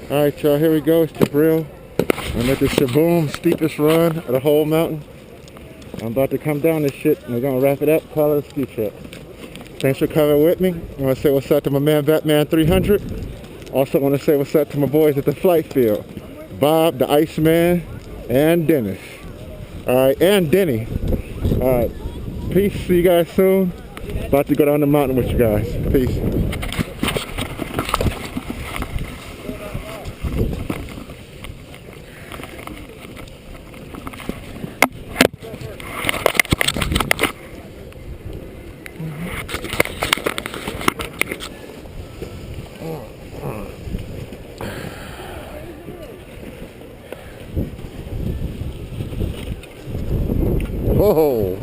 Alright y'all, here we go. It's Jabril. I'm at the Shaboom steepest run of the whole mountain. I'm about to come down this shit and we're gonna wrap it up, call it a ski trip. Thanks for coming with me. I wanna say what's up to my man Batman 300. Also wanna say what's up to my boys at the flight field. Bob, the Iceman, and Dennis. Alright, and Denny. Alright. Peace, see you guys soon. About to go down the mountain with you guys. Peace. Whoa!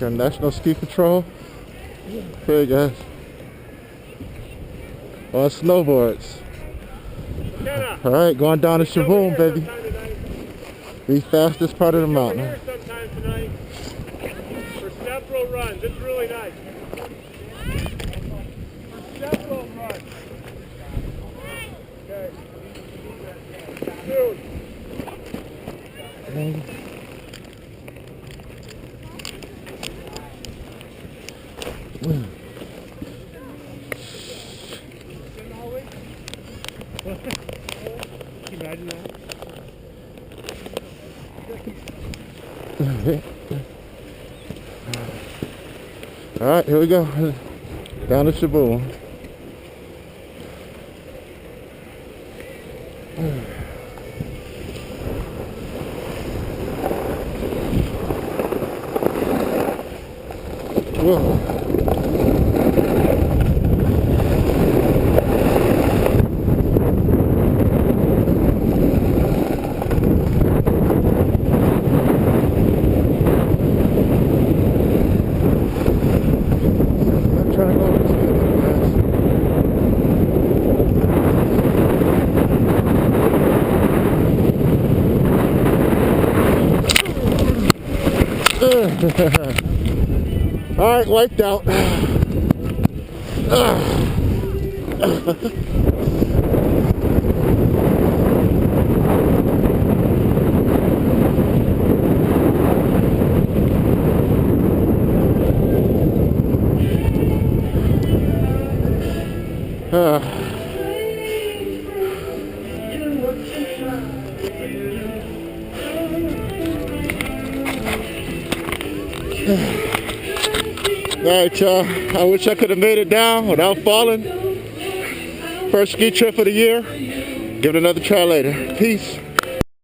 Got National Ski Patrol. Here you guys. On snowboards. Alright, going down to Shaboom, baby. The fastest part of the mountain. Here sometime tonight for several runs. It's really nice. For several runs. Okay. Dude. Can you imagine that? Alright, here we go. Down to Shaboom. Whoa. Alright, wiped out. Alright y'all, I wish I could have made it down without falling. First ski trip of the year. Give it another try later. Peace.